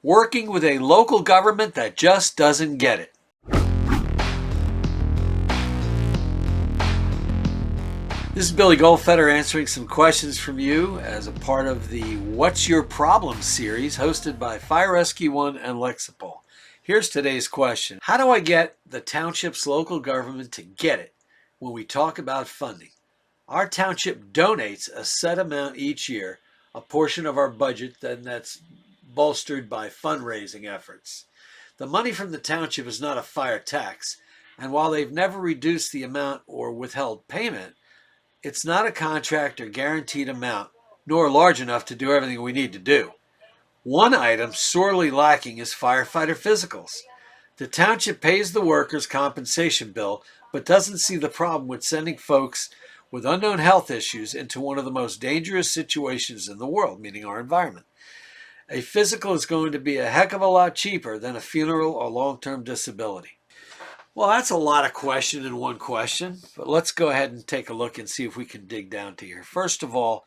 working with a local government that just doesn't get it. This is Billy Goldfeder answering some questions from you as a part of the What's Your Problem series hosted by Fire Rescue One and Lexipol. Here's today's question. How do I get the township's local government to get it when we talk about funding? Our township donates a set amount each year, a portion of our budget, then that's bolstered by fundraising efforts. The money from the township is not a fire tax, and while they've never reduced the amount or withheld payment, it's not a contract or guaranteed amount, nor large enough to do everything we need to do. One item sorely lacking is firefighter physicals. The township pays the workers' compensation bill, but doesn't see the problem with sending folks with unknown health issues into one of the most dangerous situations in the world, meaning our environment. A physical is going to be a heck of a lot cheaper than a funeral or long-term disability. Well, that's a lot of question in one question, but let's go ahead and take a look and see if we can dig down to here. First of all,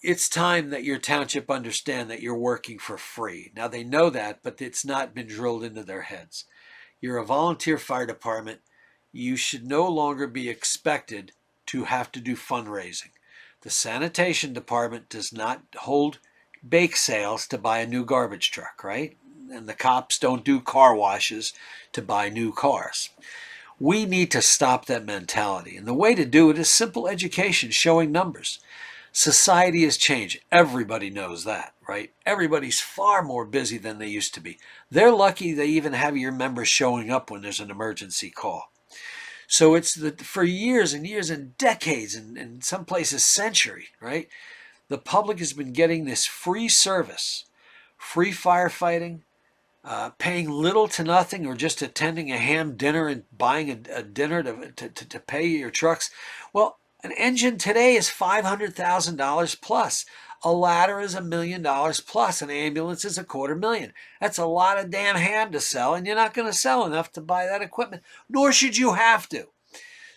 it's time that your township understand that you're working for free. Now, they know that, but it's not been drilled into their heads. You're a volunteer fire department. You should no longer be expected to have to do fundraising. The sanitation department does not hold bake sales to buy a new garbage truck, right? And the cops don't do car washes to buy new cars. We need to stop that mentality. And the way to do it is simple education, showing numbers. Society has changed. Everybody knows that, right? Everybody's far more busy than they used to be. They're lucky they even have your members showing up when there's an emergency call. So for years and years and decades, and in some places century, right? The public has been getting this free service, free firefighting, paying little to nothing, or just attending a ham dinner and buying a dinner to pay your trucks. Well, an engine today is $500,000 plus. A ladder is $1 million plus. An ambulance is $250,000. That's a lot of damn ham to sell, and you're not going to sell enough to buy that equipment, nor should you have to.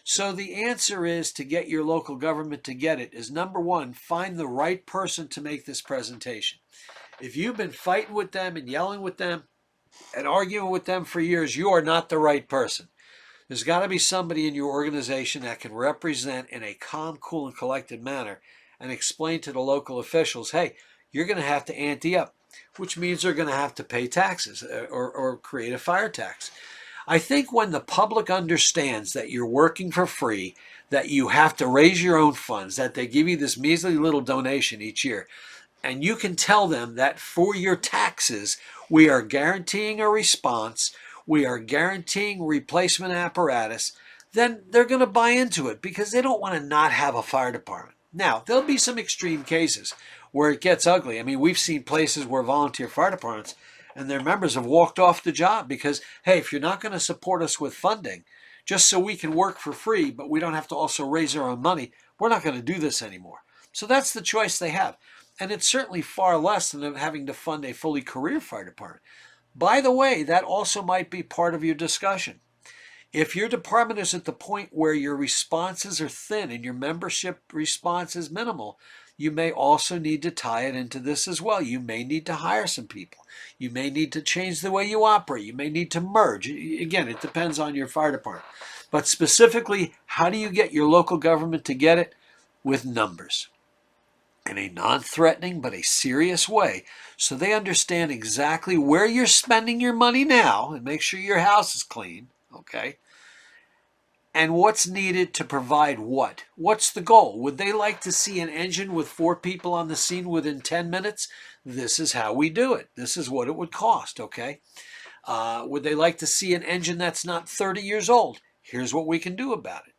So the answer is to get your local government to get it is, number one, find the right person to make this presentation. If you've been fighting with them and yelling with them and arguing with them for years, you are not the right person. There's got to be somebody in your organization that can represent in a calm, cool, and collected manner and explain to the local officials, hey, you're going to have to ante up, which means they're going to have to pay taxes or create a fire tax. I think when the public understands that you're working for free, that you have to raise your own funds, that they give you this measly little donation each year, and you can tell them that for your taxes, we are guaranteeing a response, we are guaranteeing replacement apparatus, then they're going to buy into it because they don't want to not have a fire department. Now, there'll be some extreme cases where it gets ugly. I mean, we've seen places where volunteer fire departments and their members have walked off the job because, hey, if you're not going to support us with funding, just so we can work for free, but we don't have to also raise our own money, we're not going to do this anymore. So that's the choice they have. And it's certainly far less than them having to fund a fully career fire department. By the way, that also might be part of your discussion. If your department is at the point where your responses are thin and your membership response is minimal, you may also need to tie it into this as well. You may need to hire some people. You may need to change the way you operate. You may need to merge. Again, it depends on your fire department. But specifically, how do you get your local government to get it? With numbers. In a non-threatening but a serious way, so they understand exactly where you're spending your money now, and make sure your house is clean, okay? And what's needed to provide what? What's the goal? Would they like to see an engine with 4 people on the scene within 10 minutes? This is how we do it. This is what it would cost, okay? Would they like to see an engine that's not 30 years old? Here's what we can do about it.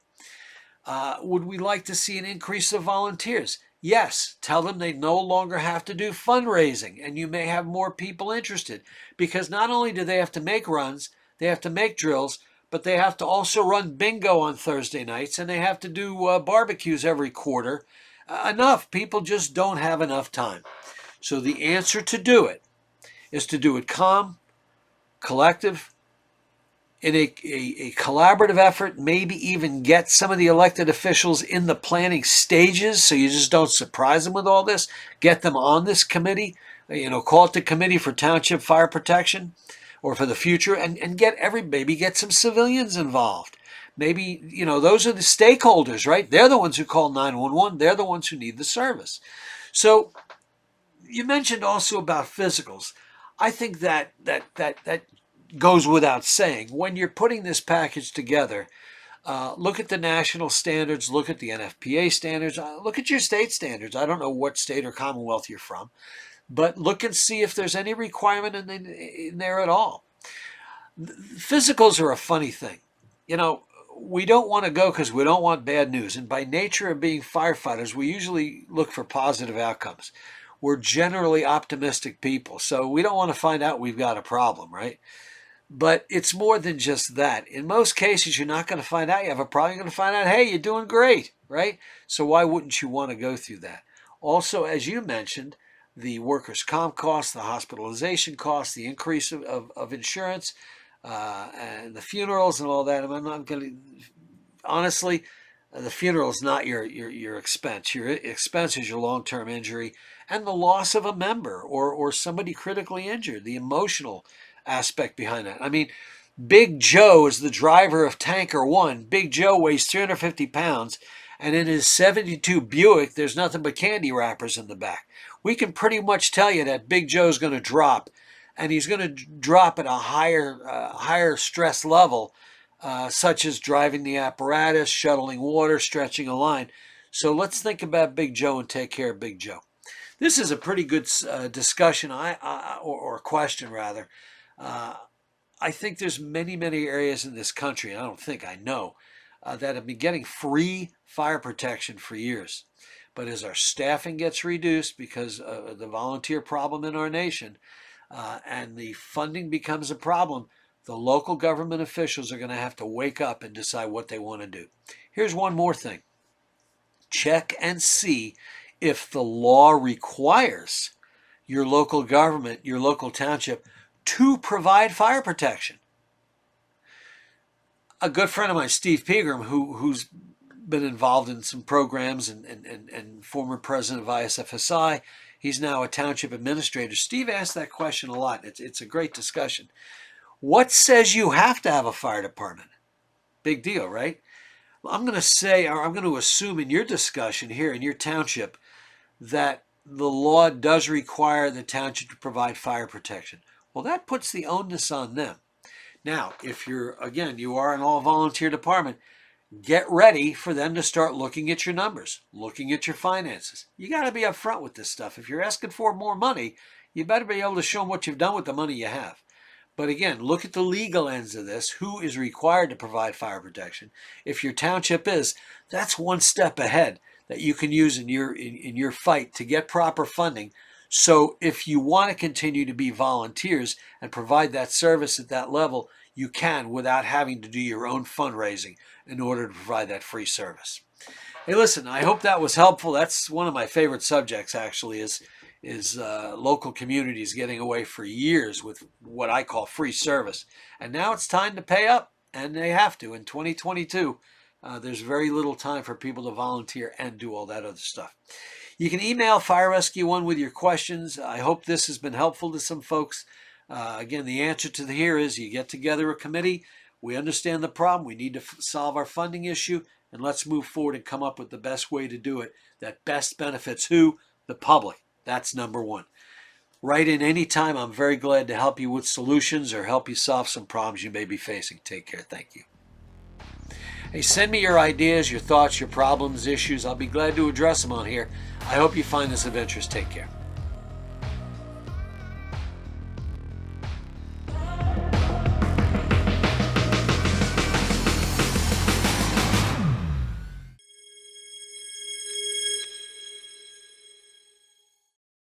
Would we like to see an increase of volunteers? Yes, tell them they no longer have to do fundraising, and you may have more people interested, because not only do they have to make runs, they have to make drills, but they have to also run bingo on Thursday nights, and they have to do barbecues every quarter. Enough. People just don't have enough time. So the answer to do it is to do it calm, collective, in a collaborative effort, maybe even get some of the elected officials in the planning stages so you just don't surprise them with all this. Get them on this committee. Call it the Committee for Township Fire Protection or for the future, and maybe get some civilians involved. Maybe, those are the stakeholders, right? They're the ones who call 911. They're the ones who need the service. So you mentioned also about physicals. I think that goes without saying. When you're putting this package together, look at the national standards, look at the NFPA standards, look at your state standards. I don't know what state or commonwealth you're from, but look and see if there's any requirement in there at all. Physicals are a funny thing. We don't want to go because we don't want bad news. And by nature of being firefighters, we usually look for positive outcomes. We're generally optimistic people, so we don't want to find out we've got a problem, right? But it's more than just that. In most cases, you're not going to find out you have a problem. You're going to find out, hey, you're doing great, right? So why wouldn't you want to go through that? Also, as you mentioned, the workers' comp costs, the hospitalization costs, the increase of insurance, and the funerals and all that. I'm not going to, honestly, the funeral is not your expense. Your expense is your long-term injury and the loss of a member or somebody critically injured, the emotional aspect behind that. I mean, Big Joe is the driver of Tanker 1. Big Joe weighs 350 pounds, and in his 72 Buick, there's nothing but candy wrappers in the back. We can pretty much tell you that Big Joe's going to drop, and he's going to drop at a higher stress level, such as driving the apparatus, shuttling water, stretching a line. So let's think about Big Joe and take care of Big Joe. This is a pretty good discussion, or question rather. I think there's many areas in this country, and I know, that have been getting free fire protection for years. But as our staffing gets reduced because of the volunteer problem in our nation, and the funding becomes a problem, the local government officials are going to have to wake up and decide what they want to do. Here's one more thing. Check and see if the law requires your local government, your local township, to provide fire protection. A good friend of mine, Steve Pegram, who's been involved in some programs and former president of ISFSI, he's now a township administrator. Steve asked that question a lot. It's a great discussion. What says you have to have a fire department? Big deal, right? I'm going to assume in your discussion here in your township that the law does require the township to provide fire protection. Well, that puts the onus on them. Now, if you are an all-volunteer department, get ready for them to start looking at your numbers, looking at your finances. You got to be upfront with this stuff. If you're asking for more money, you better be able to show them what you've done with the money you have. But again, look at the legal ends of this. Who is required to provide fire protection? If your township is, that's one step ahead that you can use in your fight to get proper funding. So if you want to continue to be volunteers and provide that service at that level, you can without having to do your own fundraising in order to provide that free service. Hey, listen, I hope that was helpful. That's one of my favorite subjects, actually, is local communities getting away for years with what I call free service. And now it's time to pay up, and they have to. In 2022, there's very little time for people to volunteer and do all that other stuff. You can email Fire Rescue 1 with your questions. I hope this has been helpful to some folks. Again, the answer to here is you get together a committee. We understand the problem. We need to solve our funding issue, and let's move forward and come up with the best way to do it that best benefits who? The public. That's number one. Write in anytime. I'm very glad to help you with solutions or help you solve some problems you may be facing. Take care. Thank you. Hey, send me your ideas, your thoughts, your problems, issues. I'll be glad to address them on here. I hope you find this of interest. Take care.